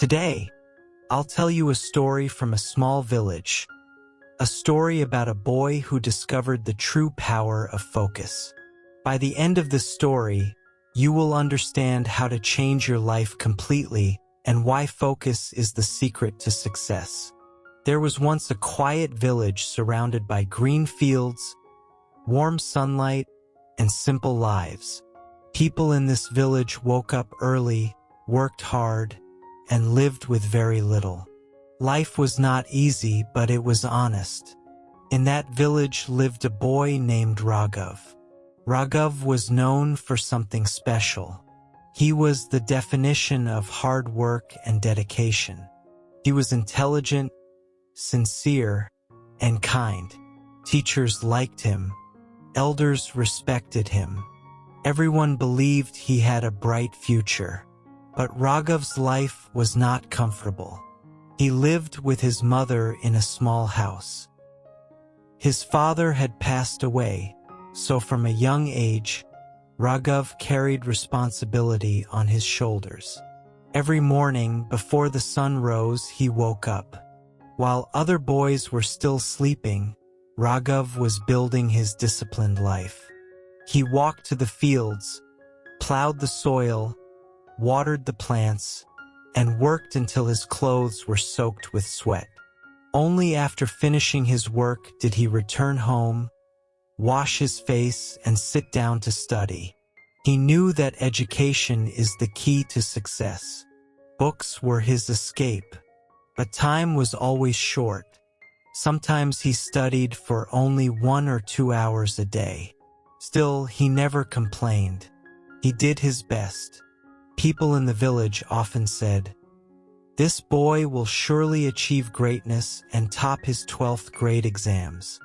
Today, I'll tell you a story from a small village, a story about a boy who discovered the true power of focus. By the end of this story, you will understand how to change your life completely and why focus is the secret to success. There was once a quiet village surrounded by green fields, warm sunlight, and simple lives. People in this village woke up early, worked hard, and lived with very little. Life was not easy, but it was honest. In that village lived a boy named Raghav. Raghav was known for something special. He was the definition of hard work and dedication. He was intelligent, sincere, and kind. Teachers liked him. Elders respected him. Everyone believed he had a bright future. But Raghav's life was not comfortable. He lived with his mother in a small house. His father had passed away, so from a young age, Raghav carried responsibility on his shoulders. Every morning before the sun rose, he woke up. While other boys were still sleeping, Raghav was building his disciplined life. He walked to the fields, plowed the soil, watered the plants, and worked until his clothes were soaked with sweat. Only after finishing his work did he return home, wash his face, and sit down to study. He knew that education is the key to success. Books were his escape, but time was always short. Sometimes he studied for only 1 or 2 hours a day. Still, he never complained. He did his best. People in the village often said, "This boy will surely achieve greatness and top his 12th grade exams."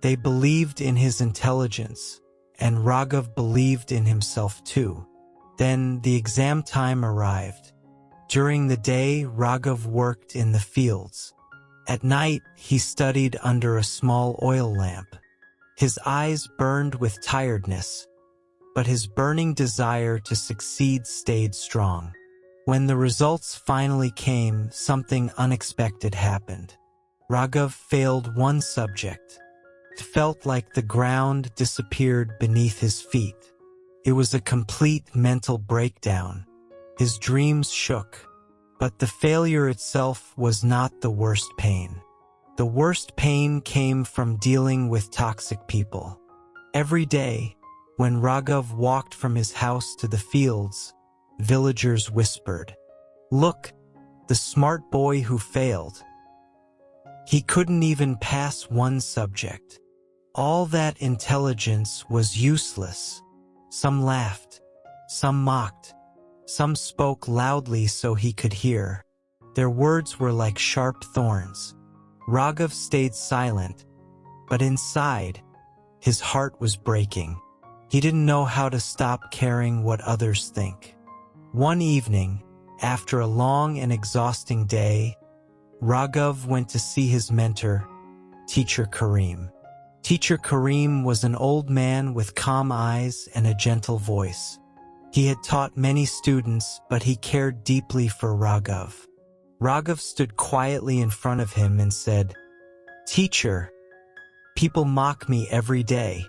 They believed in his intelligence, and Raghav believed in himself too. Then the exam time arrived. During the day, Raghav worked in the fields. At night, he studied under a small oil lamp. His eyes burned with tiredness, but his burning desire to succeed stayed strong. When the results finally came, something unexpected happened. Raghav failed one subject. It felt like the ground disappeared beneath his feet. It was a complete mental breakdown. His dreams shook. But the failure itself was not the worst pain. The worst pain came from dealing with toxic people. Every day, when Raghav walked from his house to the fields, villagers whispered, "Look, the smart boy who failed. He couldn't even pass one subject. All that intelligence was useless." Some laughed, some mocked, some spoke loudly so he could hear. Their words were like sharp thorns. Raghav stayed silent, but inside, his heart was breaking. He didn't know how to stop caring what others think. One evening, after a long and exhausting day, Raghav went to see his mentor, Teacher Karim. Teacher Karim was an old man with calm eyes and a gentle voice. He had taught many students, but he cared deeply for Raghav. Raghav stood quietly in front of him and said, "Teacher, people mock me every day.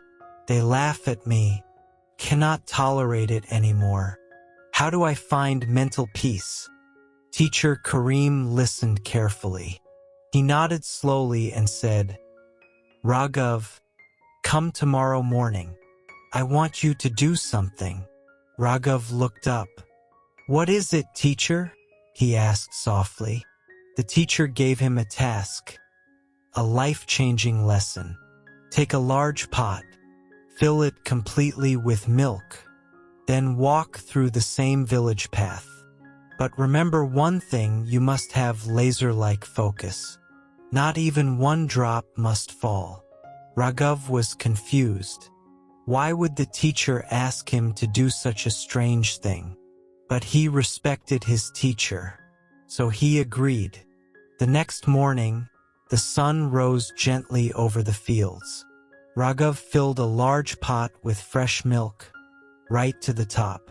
They laugh at me. Cannot tolerate it anymore. How do I find mental peace?" Teacher Karim listened carefully. He nodded slowly and said, "Raghav, come tomorrow morning. I want you to do something." Raghav looked up. "What is it, teacher?" he asked softly. The teacher gave him a task, a life-changing lesson. Take a large pot, fill it completely with milk, then walk through the same village path. But remember one thing, you must have laser-like focus. Not even one drop must fall. Raghav was confused. Why would the teacher ask him to do such a strange thing? But he respected his teacher, so he agreed. The next morning, the sun rose gently over the fields. Raghav filled a large pot with fresh milk, right to the top.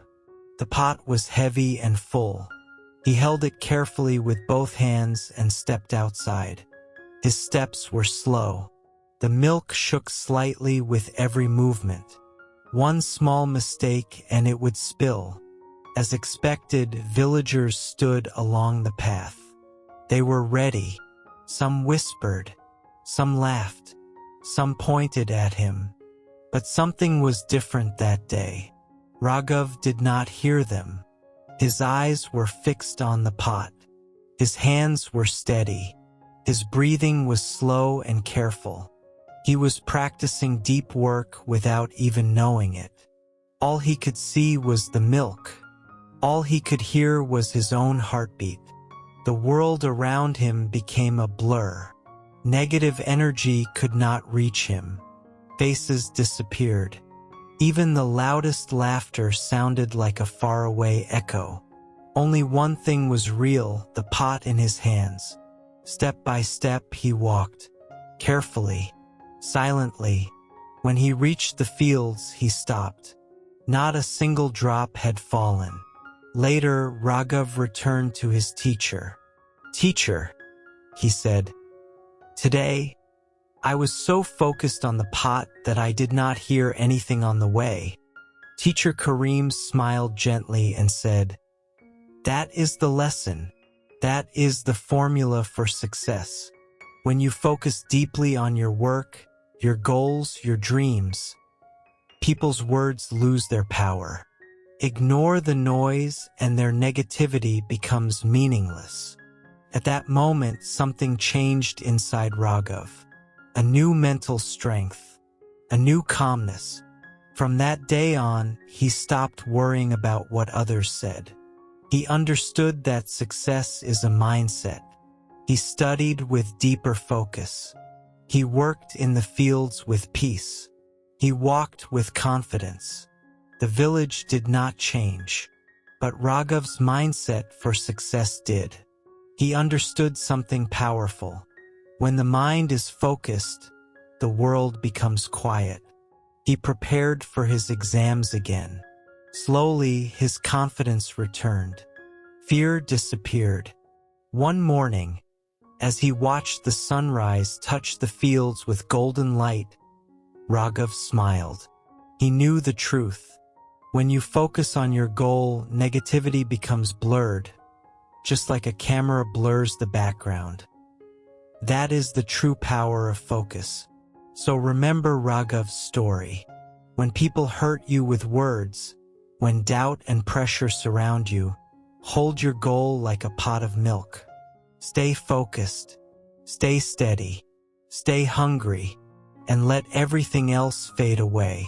The pot was heavy and full. He held it carefully with both hands and stepped outside. His steps were slow. The milk shook slightly with every movement. One small mistake and it would spill. As expected, villagers stood along the path. They were ready. Some whispered, some laughed, some pointed at him. But something was different that day. Raghav did not hear them. His eyes were fixed on the pot. His hands were steady. His breathing was slow and careful. He was practicing deep work without even knowing it. All he could see was the milk. All he could hear was his own heartbeat. The world around him became a blur. Negative energy could not reach him. Faces disappeared. Even the loudest laughter sounded like a faraway echo. Only one thing was real, the pot in his hands. Step by step he walked, carefully, silently. When he reached the fields, he stopped. Not a single drop had fallen. Later, Raghav returned to his teacher. "Teacher," he said, "today, I was so focused on the pot that I did not hear anything on the way." Teacher Karim smiled gently and said, "That is the lesson. That is the formula for success. When you focus deeply on your work, your goals, your dreams, people's words lose their power. Ignore the noise and their negativity becomes meaningless." At that moment, something changed inside Raghav. A new mental strength, a new calmness. From that day on, he stopped worrying about what others said. He understood that success is a mindset. He studied with deeper focus. He worked in the fields with peace. He walked with confidence. The village did not change, but Raghav's mindset for success did. He understood something powerful. When the mind is focused, the world becomes quiet. He prepared for his exams again. Slowly, his confidence returned. Fear disappeared. One morning, as he watched the sunrise touch the fields with golden light, Raghav smiled. He knew the truth. When you focus on your goal, negativity becomes blurred, just like a camera blurs the background. That is the true power of focus. So remember Raghav's story. When people hurt you with words, when doubt and pressure surround you, hold your goal like a pot of milk. Stay focused, stay steady, stay hungry, and let everything else fade away.